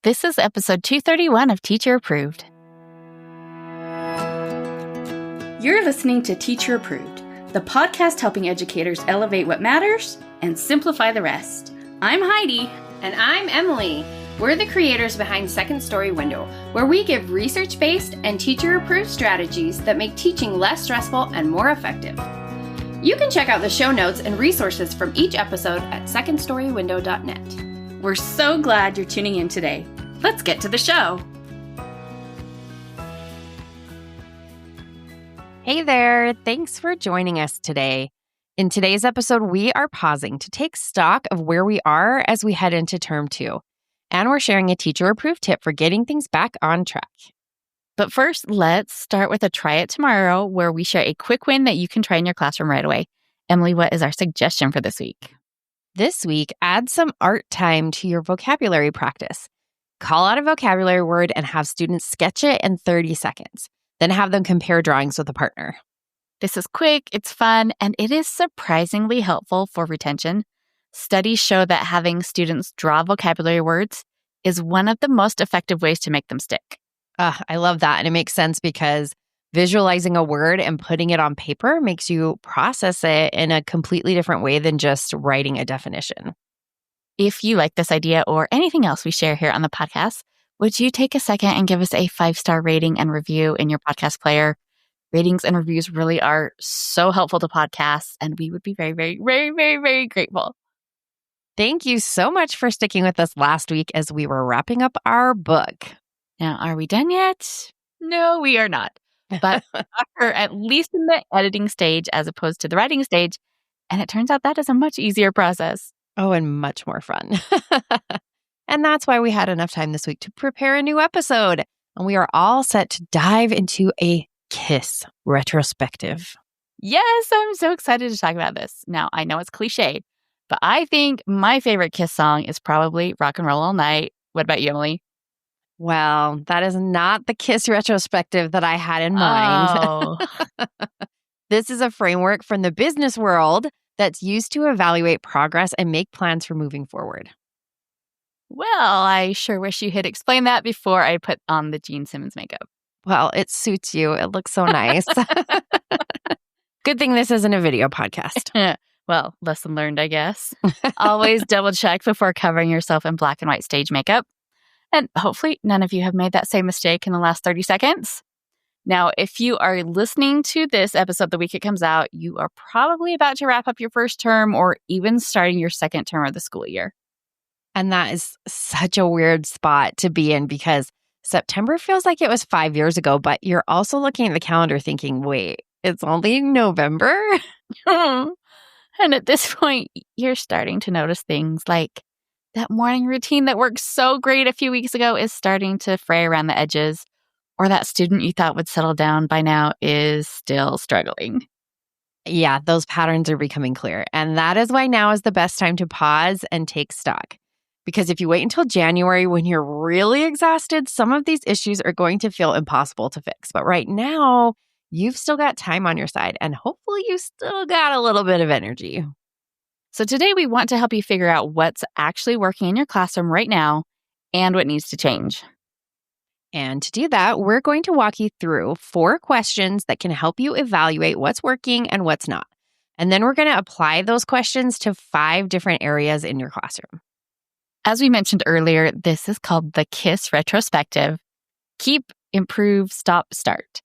This is episode 231 of Teacher Approved. You're listening to Teacher Approved, the podcast helping educators elevate what matters and simplify the rest. I'm Heidi. And I'm Emily. We're the creators behind Second Story Window, where we give research-based and teacher-approved strategies that make teaching less stressful and more effective. You can check out the show notes and resources from each episode at secondstorywindow.net. We're so glad you're tuning in today. Let's get to the show. Hey there, thanks for joining us today. In today's episode, we are pausing to take stock of where we are as we head into term 2. And we're sharing a teacher-approved tip for getting things back on track. But first, let's start with a try it tomorrow, where we share a quick win that you can try in your classroom right away. Emily, what is our suggestion for this week? This week, add some art time to your vocabulary practice. Call out a vocabulary word and have students sketch it in 30 seconds. Then have them compare drawings with a partner. This is quick, it's fun, and it is surprisingly helpful for retention. Studies show that having students draw vocabulary words is one of the most effective ways to make them stick. I love that. And it makes sense because visualizing a word and putting it on paper makes you process it in a completely different way than just writing a definition. If you like this idea or anything else we share here on the podcast, would you take a second and give us a 5-star rating and review in your podcast player? Ratings and reviews really are so helpful to podcasts, and we would be very, very, very, very, very grateful. Thank you so much for sticking with us last week as we were wrapping up our book. Now, are we done yet? No, we are not. But we're at least in the editing stage as opposed to the writing stage, and it turns out that is a much easier process. Oh, and much more fun. And that's why we had enough time this week to prepare a new episode. And we are all set to dive into a K.I.S.S retrospective. Yes, I'm so excited to talk about this. Now, I know it's cliche, but I think my favorite K.I.S.S song is probably Rock and Roll All Night. What about you, Emily? Well, that is not the K.I.S.S retrospective that I had in mind. Oh. This is a framework from the business world that's used to evaluate progress and make plans for moving forward. Well, I sure wish you had explained that before I put on the Gene Simmons makeup. Well, it suits you. It looks so nice. Good thing this isn't a video podcast. Well, lesson learned, I guess. Always double check before covering yourself in black and white stage makeup. And hopefully none of you have made that same mistake in the last 30 seconds. Now, if you are listening to this episode the week it comes out, you are probably about to wrap up your first term or even starting your second term of the school year. And that is such a weird spot to be in because September feels like it was 5 years ago, but you're also looking at the calendar thinking, wait, it's only November? And at this point, you're starting to notice things like that morning routine that worked so great a few weeks ago is starting to fray around the edges. Or that student you thought would settle down by now is still struggling. Yeah, those patterns are becoming clear. And that is why now is the best time to pause and take stock. Because if you wait until January when you're really exhausted, some of these issues are going to feel impossible to fix. But right now, you've still got time on your side, and hopefully you still got a little bit of energy. So today we want to help you figure out what's actually working in your classroom right now and what needs to change. And to do that, we're going to walk you through 4 questions that can help you evaluate what's working and what's not. And then we're going to apply those questions to 5 different areas in your classroom. As we mentioned earlier, this is called the K.I.S.S retrospective. Keep, improve, stop, start.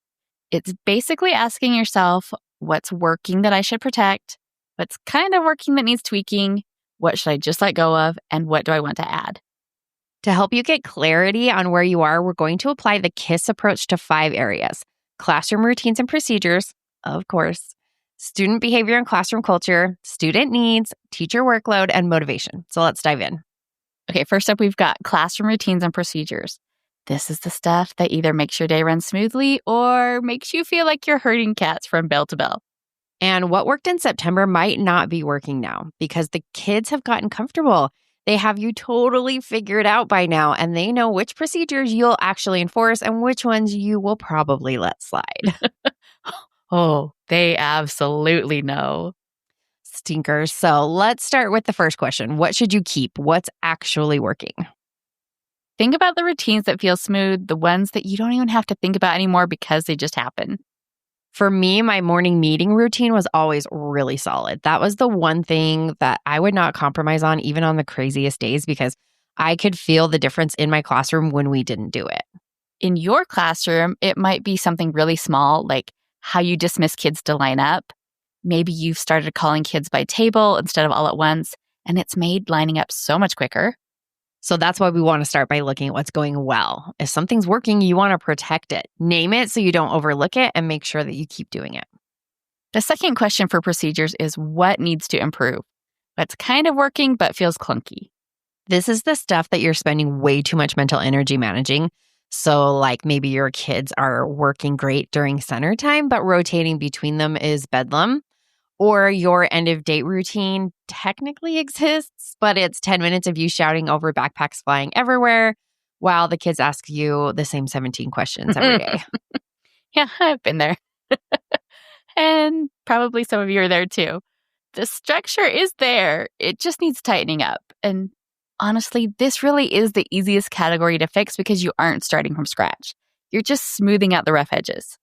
It's basically asking yourself what's working that I should protect, what's kind of working that needs tweaking, what should I just let go of, and what do I want to add? To help you get clarity on where you are, we're going to apply the K.I.S.S approach to 5 areas: classroom routines and procedures, of course, student behavior and classroom culture, student needs, teacher workload, and motivation. So let's dive in. Okay, first up, we've got classroom routines and procedures. This is the stuff that either makes your day run smoothly or makes you feel like you're herding cats from bell to bell. And what worked in September might not be working now because the kids have gotten comfortable. They have you totally figured out by now, and they know which procedures you'll actually enforce and which ones you will probably let slide. Oh, they absolutely know. Stinkers. So let's start with the first question. What should you keep? What's actually working? Think about the routines that feel smooth, the ones that you don't even have to think about anymore because they just happen. For me, my morning meeting routine was always really solid. That was the one thing that I would not compromise on, even on the craziest days, because I could feel the difference in my classroom when we didn't do it. In your classroom, it might be something really small, like how you dismiss kids to line up. Maybe you've started calling kids by table instead of all at once, and it's made lining up so much quicker. So that's why we want to start by looking at what's going well. If something's working, you want to protect it. Name it so you don't overlook it and make sure that you keep doing it. The second question for procedures is what needs to improve? What's kind of working but feels clunky? This is the stuff that you're spending way too much mental energy managing. So like maybe your kids are working great during center time, but rotating between them is bedlam. Or your end of date routine technically exists, but it's 10 minutes of you shouting over backpacks flying everywhere while the kids ask you the same 17 questions every day. Yeah, I've been there. And probably some of you are there too. The structure is there. It just needs tightening up. And honestly, this really is the easiest category to fix because you aren't starting from scratch. You're just smoothing out the rough edges.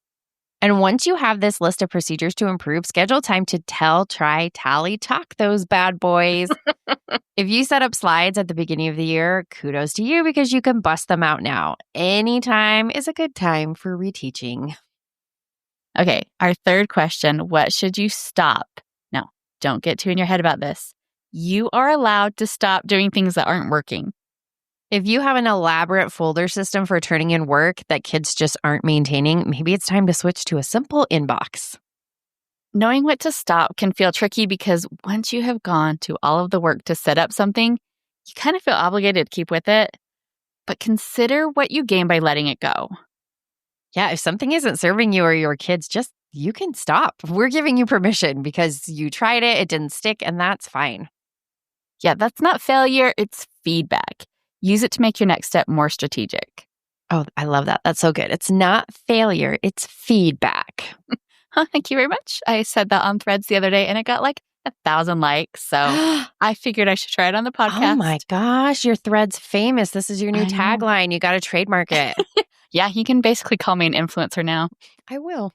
And once you have this list of procedures to improve, schedule time to tell, try, tally, talk those bad boys. If you set up slides at the beginning of the year, kudos to you because you can bust them out now. Anytime is a good time for reteaching. Okay, our third question, what should you stop? No, don't get too in your head about this. You are allowed to stop doing things that aren't working. If you have an elaborate folder system for turning in work that kids just aren't maintaining, maybe it's time to switch to a simple inbox. Knowing what to stop can feel tricky because once you have gone to all of the work to set up something, you kind of feel obligated to keep with it. But consider what you gain by letting it go. Yeah, if something isn't serving you or your kids, you can stop. We're giving you permission because you tried it, it didn't stick, and that's fine. Yeah, that's not failure, it's feedback. Use it to make your next step more strategic. Oh, I love that. That's so good. It's not failure, it's feedback. Thank you very much. I said that on Threads the other day and it got like 1,000 likes. So I figured I should try it on the podcast. Oh my gosh, your Thread's famous. This is your new tagline. You got to trademark it. Yeah, you can basically call me an influencer now. I will.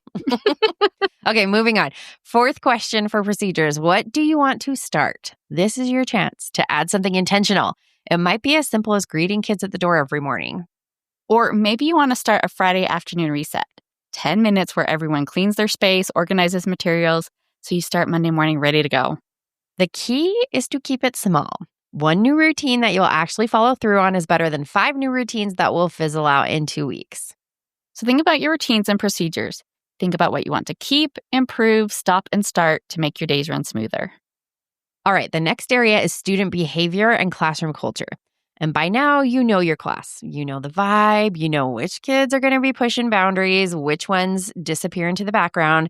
Okay, moving on. Fourth question for procedures. What do you want to start? This is your chance to add something intentional. It might be as simple as greeting kids at the door every morning. Or maybe you want to start a Friday afternoon reset. 10 minutes where everyone cleans their space, organizes materials, so you start Monday morning ready to go. The key is to keep it small. One new routine that you'll actually follow through on is better than 5 new routines that will fizzle out in 2 weeks. So think about your routines and procedures. Think about what you want to keep, improve, stop, and start to make your days run smoother. All right, the next area is student behavior and classroom culture. And by now, you know your class. You know the vibe. You know which kids are going to be pushing boundaries, which ones disappear into the background,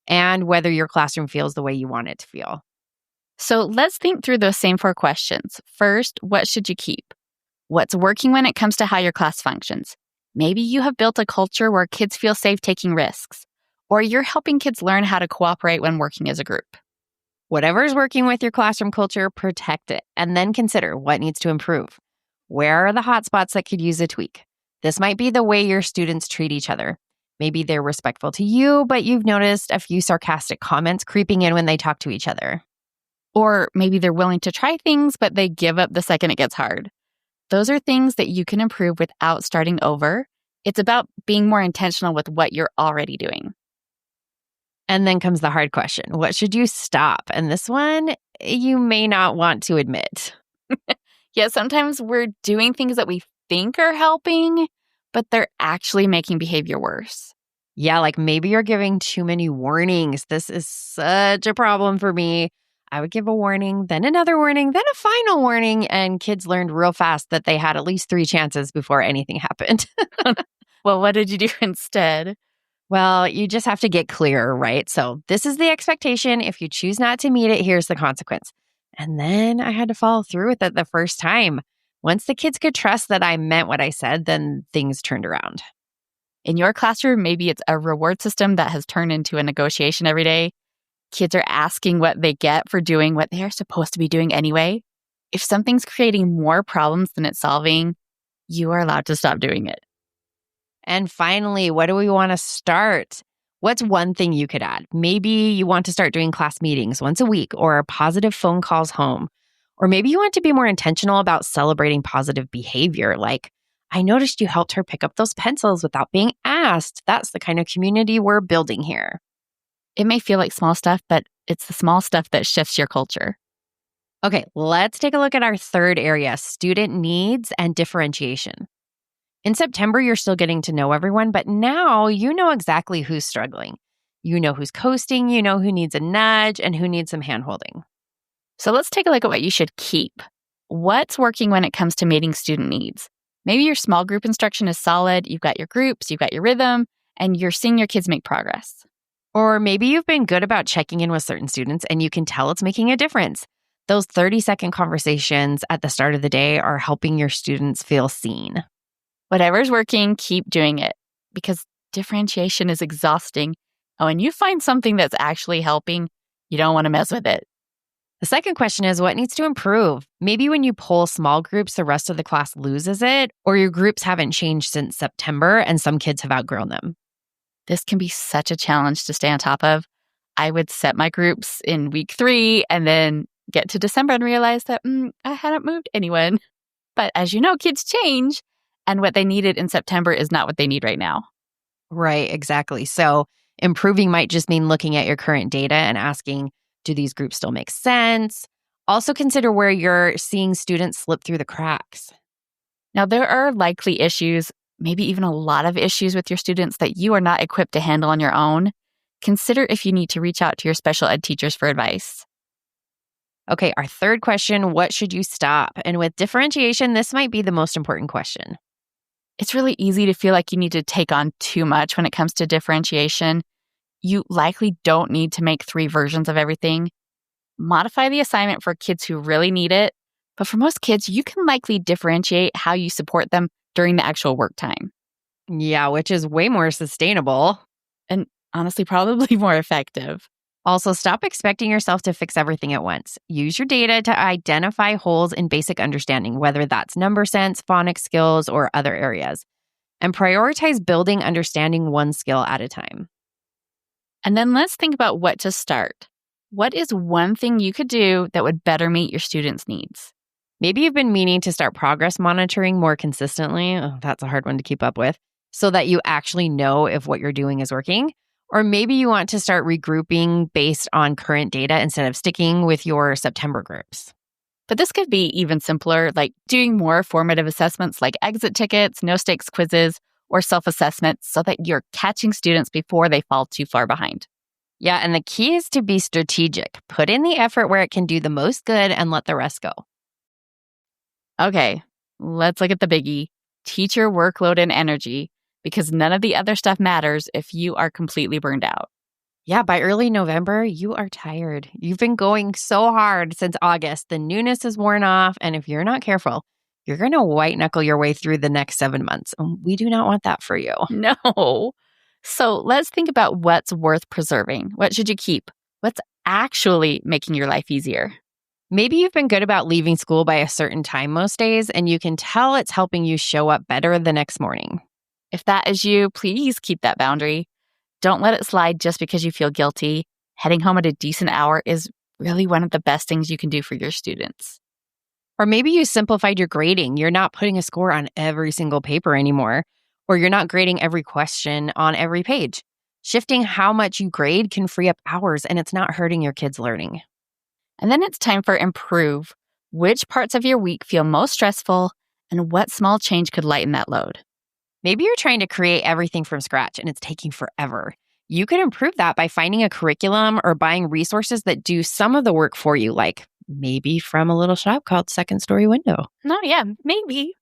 and whether your classroom feels the way you want it to feel. So let's think through those same 4 questions. First, what should you keep? What's working when it comes to how your class functions? Maybe you have built a culture where kids feel safe taking risks, or you're helping kids learn how to cooperate when working as a group. Whatever's working with your classroom culture, protect it, and then consider what needs to improve. Where are the hot spots that could use a tweak? This might be the way your students treat each other. Maybe they're respectful to you, but you've noticed a few sarcastic comments creeping in when they talk to each other. Or maybe they're willing to try things, but they give up the second it gets hard. Those are things that you can improve without starting over. It's about being more intentional with what you're already doing. And then comes the hard question. What should you stop? And this one, you may not want to admit. Yeah, sometimes we're doing things that we think are helping, but they're actually making behavior worse. Yeah, like maybe you're giving too many warnings. This is such a problem for me. I would give a warning, then another warning, then a final warning, and kids learned real fast that they had at least 3 chances before anything happened. Well, what did you do instead? Well, you just have to get clear, right? So this is the expectation. If you choose not to meet it, here's the consequence. And then I had to follow through with it the first time. Once the kids could trust that I meant what I said, then things turned around. In your classroom, maybe it's a reward system that has turned into a negotiation every day. Kids are asking what they get for doing what they are supposed to be doing anyway. If something's creating more problems than it's solving, you are allowed to stop doing it. And finally, what do we want to start? What's one thing you could add? Maybe you want to start doing class meetings once a week or positive phone calls home. Or maybe you want to be more intentional about celebrating positive behavior. Like, I noticed you helped her pick up those pencils without being asked. That's the kind of community we're building here. It may feel like small stuff, but it's the small stuff that shifts your culture. Okay, let's take a look at our third area, student needs and differentiation. In September, you're still getting to know everyone, but now you know exactly who's struggling. You know who's coasting, you know who needs a nudge, and who needs some handholding. So let's take a look at what you should keep. What's working when it comes to meeting student needs? Maybe your small group instruction is solid, you've got your groups, you've got your rhythm, and you're seeing your kids make progress. Or maybe you've been good about checking in with certain students and you can tell it's making a difference. Those 30-second conversations at the start of the day are helping your students feel seen. Whatever's working, keep doing it because differentiation is exhausting. And when you find something that's actually helping, you don't want to mess with it. The second question is what needs to improve? Maybe when you poll small groups, the rest of the class loses it, or your groups haven't changed since September and some kids have outgrown them. This can be such a challenge to stay on top of. I would set my groups in week 3 and then get to December and realize that I hadn't moved anyone. But as you know, kids change. And what they needed in September is not what they need right now. Right, exactly. So improving might just mean looking at your current data and asking, do these groups still make sense? Also consider where you're seeing students slip through the cracks. Now, there are likely issues, maybe even a lot of issues with your students that you are not equipped to handle on your own. Consider if you need to reach out to your special ed teachers for advice. Okay, our third question, what should you stop? And with differentiation, this might be the most important question. It's really easy to feel like you need to take on too much when it comes to differentiation. You likely don't need to make 3 versions of everything. Modify the assignment for kids who really need it. But for most kids, you can likely differentiate how you support them during the actual work time. Yeah, which is way more sustainable. And honestly, probably more effective. Also, stop expecting yourself to fix everything at once. Use your data to identify holes in basic understanding, whether that's number sense, phonics skills, or other areas. And prioritize building understanding one skill at a time. And then let's think about what to start. What is one thing you could do that would better meet your students' needs? Maybe you've been meaning to start progress monitoring more consistently. Oh, that's a hard one to keep up with, so that you actually know if what you're doing is working. Or maybe you want to start regrouping based on current data instead of sticking with your September groups. But this could be even simpler, like doing more formative assessments like exit tickets, no-stakes quizzes, or self-assessments so that you're catching students before they fall too far behind. Yeah, and the key is to be strategic. Put in the effort where it can do the most good and let the rest go. Okay, let's look at the biggie. Teacher workload and energy, because none of the other stuff matters if you are completely burned out. Yeah, by early November, you are tired. You've been going so hard since August. The newness is worn off, and if you're not careful, you're going to white knuckle your way through the next 7 months. We do not want that for you. No. So let's think about what's worth preserving. What should you keep? What's actually making your life easier? Maybe you've been good about leaving school by a certain time most days, and you can tell it's helping you show up better the next morning. If that is you, please keep that boundary. Don't let it slide just because you feel guilty. Heading home at a decent hour is really one of the best things you can do for your students. Or maybe you simplified your grading. You're not putting a score on every single paper anymore, or you're not grading every question on every page. Shifting how much you grade can free up hours, and it's not hurting your kids' learning. And then it's time for improve. Which parts of your week feel most stressful, and what small change could lighten that load? Maybe you're trying to create everything from scratch and it's taking forever. You could improve that by finding a curriculum or buying resources that do some of the work for you, like maybe from a little shop called Second Story Window. No, yeah, maybe.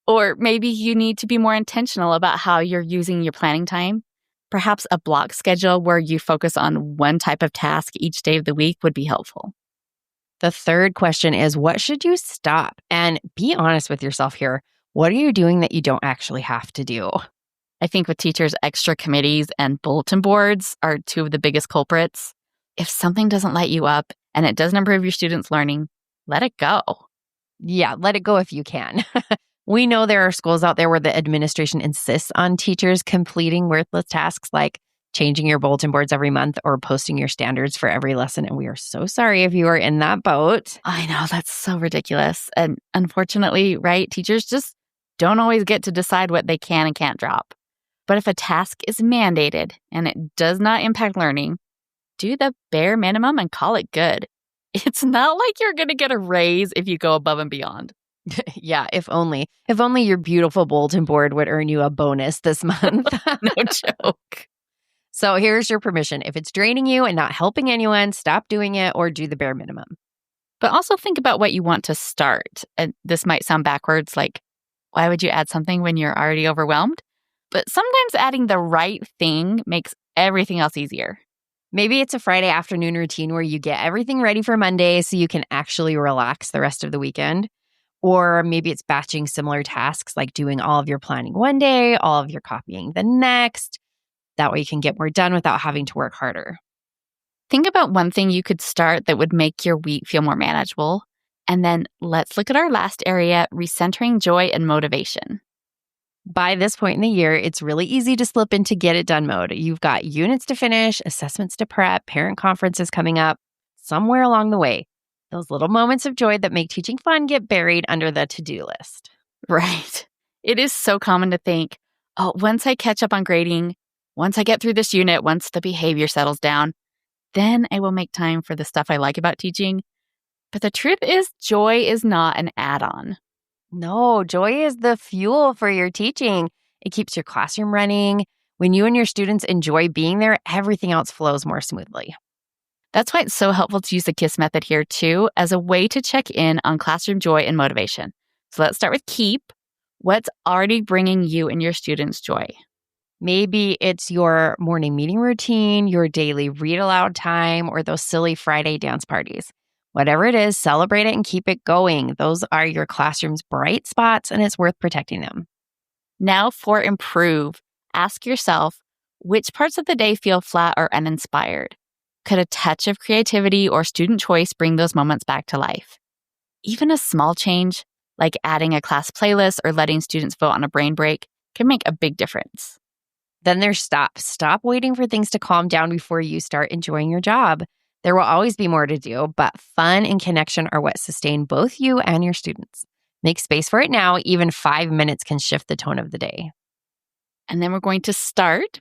Or maybe you need to be more intentional about how you're using your planning time. Perhaps a block schedule where you focus on one type of task each day of the week would be helpful. The third question is, what should you stop? And be honest with yourself here. What are you doing that you don't actually have to do? I think with teachers, extra committees and bulletin boards are 2 of the biggest culprits. If something doesn't light you up and it doesn't improve your students' learning, let it go. Yeah, let it go if you can. We know there are schools out there where the administration insists on teachers completing worthless tasks like changing your bulletin boards every month or posting your standards for every lesson. And we are so sorry if you are in that boat. I know, that's so ridiculous. And unfortunately, right, teachers just don't always get to decide what they can and can't drop. But if a task is mandated and it does not impact learning, do the bare minimum and call it good. It's not like you're going to get a raise if you go above and beyond. Yeah, if only. If only your beautiful bulletin board would earn you a bonus this month. No joke. So here's your permission. If it's draining you and not helping anyone, stop doing it or do the bare minimum. But also think about what you want to start. And this might sound backwards, like, why would you add something when you're already overwhelmed? But sometimes adding the right thing makes everything else easier. Maybe it's a Friday afternoon routine where you get everything ready for Monday so you can actually relax the rest of the weekend. Or maybe it's batching similar tasks like doing all of your planning one day, all of your copying the next. That way you can get more done without having to work harder. Think about one thing you could start that would make your week feel more manageable. And then let's look at our last area, recentering joy and motivation. By this point in the year, it's really easy to slip into get it done mode. You've got units to finish, assessments to prep, parent conferences coming up. Somewhere along the way, those little moments of joy that make teaching fun get buried under the to-do list. Right. It is so common to think, oh, once I catch up on grading, once I get through this unit, once the behavior settles down, then I will make time for the stuff I like about teaching. But the truth is, joy is not an add-on. No, joy is the fuel for your teaching. It keeps your classroom running. When you and your students enjoy being there, everything else flows more smoothly. That's why it's so helpful to use the K.I.S.S method here too, as a way to check in on classroom joy and motivation. So let's start with keep. What's already bringing you and your students joy? Maybe it's your morning meeting routine, your daily read aloud time, or those silly Friday dance parties. Whatever it is, celebrate it and keep it going. Those are your classroom's bright spots, and it's worth protecting them. Now for improve. Ask yourself, which parts of the day feel flat or uninspired? Could a touch of creativity or student choice bring those moments back to life? Even a small change, like adding a class playlist or letting students vote on a brain break, can make a big difference. Then there's stop. Stop waiting for things to calm down before you start enjoying your job. There will always be more to do, but fun and connection are what sustain both you and your students. Make space for it now. Even 5 minutes can shift the tone of the day. And then we're going to start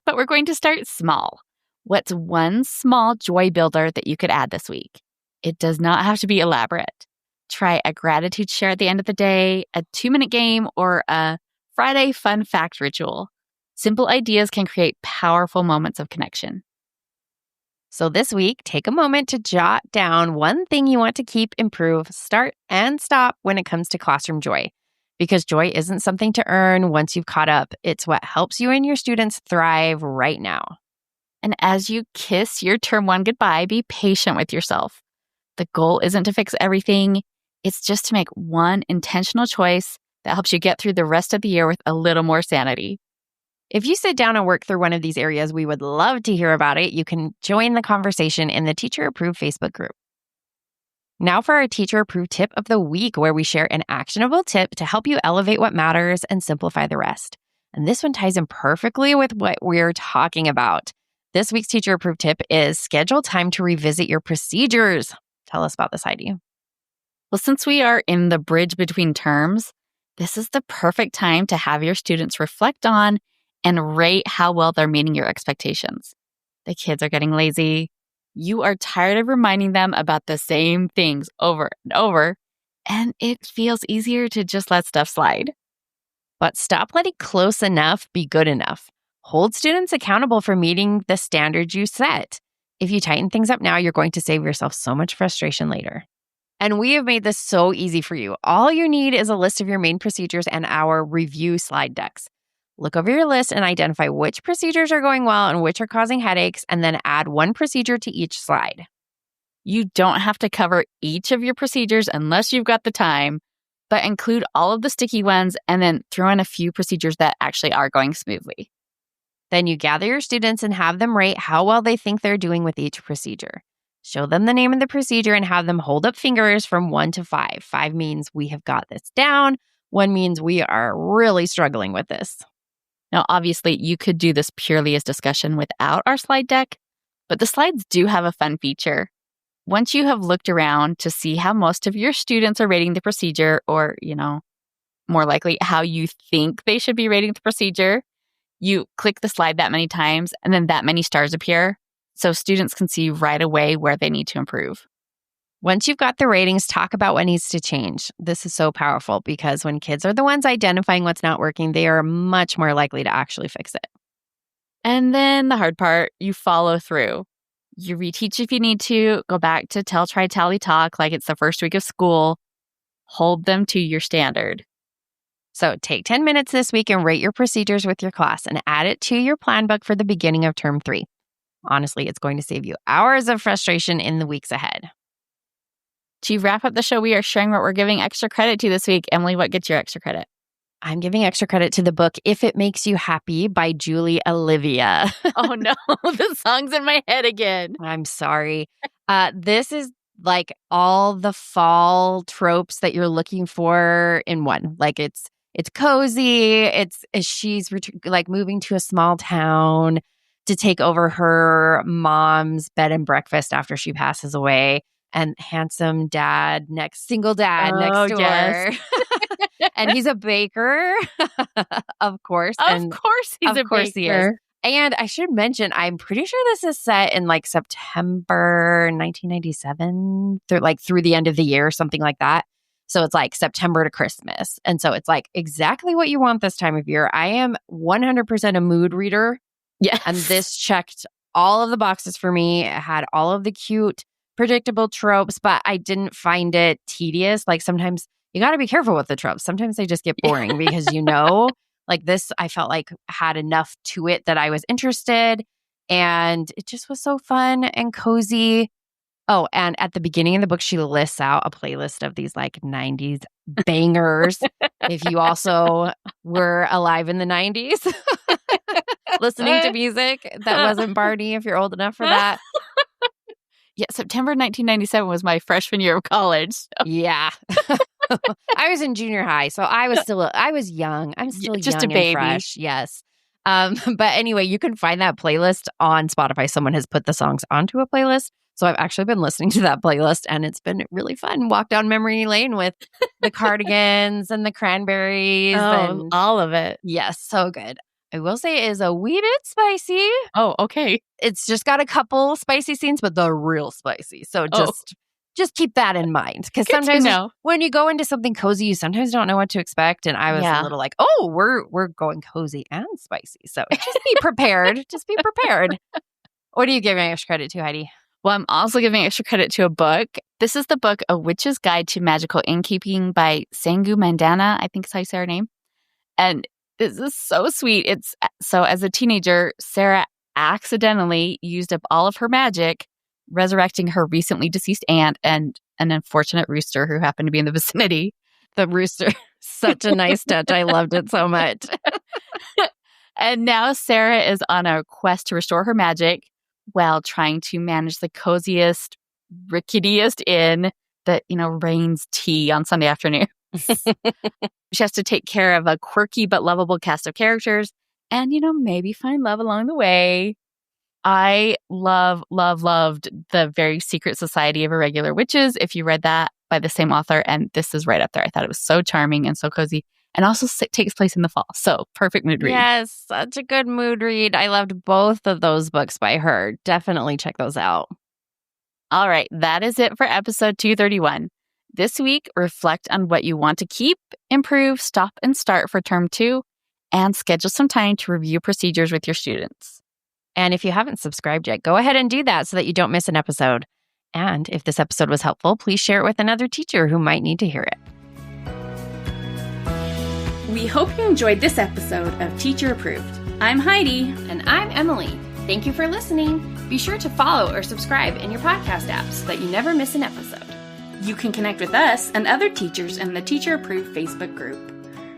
small. What's one small joy builder that you could add this week? It does not have to be elaborate. Try a gratitude share at the end of the day, a 2-minute game, or a Friday fun fact ritual. Simple ideas can create powerful moments of connection. So this week, take a moment to jot down one thing you want to keep, improve, start, and stop when it comes to classroom joy. Because joy isn't something to earn once you've caught up. It's what helps you and your students thrive right now. And as you kiss your term one goodbye, be patient with yourself. The goal isn't to fix everything. It's just to make one intentional choice that helps you get through the rest of the year with a little more sanity. If you sit down and work through one of these areas, we would love to hear about it. You can join the conversation in the Teacher Approved Facebook group. Now for our Teacher Approved tip of the week, where we share an actionable tip to help you elevate what matters and simplify the rest. And this one ties in perfectly with what we're talking about. This week's Teacher Approved tip is schedule time to revisit your procedures. Tell us about this, Heidi. Well, since we are in the bridge between terms, this is the perfect time to have your students reflect on and rate how well they're meeting your expectations. The kids are getting lazy. You are tired of reminding them about the same things over and over, and it feels easier to just let stuff slide. But stop letting close enough be good enough. Hold students accountable for meeting the standards you set. If you tighten things up now, you're going to save yourself so much frustration later. And we have made this so easy for you. All you need is a list of your main procedures and our review slide decks. Look over your list and identify which procedures are going well and which are causing headaches, and then add one procedure to each slide. You don't have to cover each of your procedures unless you've got the time, but include all of the sticky ones and then throw in a few procedures that actually are going smoothly. Then you gather your students and have them rate how well they think they're doing with each procedure. Show them the name of the procedure and have them hold up fingers from 1 to 5. 5 means we have got this down. one means we are really struggling with this. Now, obviously, you could do this purely as discussion without our slide deck, but the slides do have a fun feature. Once you have looked around to see how most of your students are rating the procedure, or, more likely how you think they should be rating the procedure, you click the slide that many times and then that many stars appear so students can see right away where they need to improve. Once you've got the ratings, talk about what needs to change. This is so powerful because when kids are the ones identifying what's not working, they are much more likely to actually fix it. And then the hard part, you follow through. You reteach if you need to, go back to tell, try, tally, talk like it's the first week of school. Hold them to your standard. So take 10 minutes this week and rate your procedures with your class and add it to your plan book for the beginning of term 3. Honestly, it's going to save you hours of frustration in the weeks ahead. To wrap up the show, we are sharing what we're giving extra credit to this week. Emily, what gets your extra credit? I'm giving extra credit to the book If It Makes You Happy by Julie Olivia. Oh no, the song's in my head again. I'm sorry. This is like all the fall tropes that you're looking for in one. Like it's cozy. She's like moving to a small town to take over her mom's bed and breakfast after she passes away. And handsome single dad next door. Yes. And he's a baker, of course. Of course he's a baker. He is. And I should mention, I'm pretty sure this is set in like September 1997, through the end of the year, something like that. So it's like September to Christmas. And so it's like exactly what you want this time of year. I am 100% a mood reader. Yes. And this checked all of the boxes for me. It had all of the cute, predictable tropes, but I didn't find it tedious. Like sometimes you got to be careful with the tropes. Sometimes they just get boring because like this, I felt like had enough to it that I was interested, and it just was so fun and cozy. Oh, and at the beginning of the book, she lists out a playlist of these like 90s bangers. If you also were alive in the 90s, listening to music that wasn't Barney, if you're old enough for that. Yeah, September 1997 was my freshman year of college. So. Yeah. I was in junior high, so I was young. I'm still just young a baby. And fresh. Yes. But anyway, you can find that playlist on Spotify. Someone has put the songs onto a playlist. So I've actually been listening to that playlist, and it's been really fun. Walk down memory lane with the Cardigans and the Cranberries. And all of it. Yes, so good. I will say it is a wee bit spicy. Oh, okay. It's just got a couple spicy scenes, but they're real spicy. So just keep that in mind. Because sometimes when you go into something cozy, you sometimes don't know what to expect. And I was a little like, oh, we're going cozy and spicy. So just be prepared. Just be prepared. What are you giving extra credit to, Heidi? Well, I'm also giving extra credit to a book. This is the book A Witch's Guide to Magical Innkeeping by Sangu Mandana. I think is how you say her name. And this is so sweet. So as a teenager, Sarah accidentally used up all of her magic, resurrecting her recently deceased aunt and an unfortunate rooster who happened to be in the vicinity. The rooster, such a nice touch. I loved it so much. And now Sarah is on a quest to restore her magic while trying to manage the coziest, ricketiest inn that, rains tea on Sunday afternoons. She has to take care of a quirky but lovable cast of characters and, maybe find love along the way. I loved The Very Secret Society of Irregular Witches, if you read that, by the same author. And this is right up there. I thought it was so charming and so cozy. And also takes place in the fall. So perfect mood read. Yes, such a good mood read. I loved both of those books by her. Definitely check those out. All right. That is it for episode 231. This week, reflect on what you want to keep, improve, stop, and start for term 2, and schedule some time to review procedures with your students. And if you haven't subscribed yet, go ahead and do that so that you don't miss an episode. And if this episode was helpful, please share it with another teacher who might need to hear it. We hope you enjoyed this episode of Teacher Approved. I'm Heidi. And I'm Emily. Thank you for listening. Be sure to follow or subscribe in your podcast apps so that you never miss an episode. You can connect with us and other teachers in the Teacher Approved Facebook group.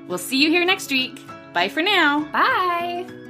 We'll see you here next week. Bye for now. Bye.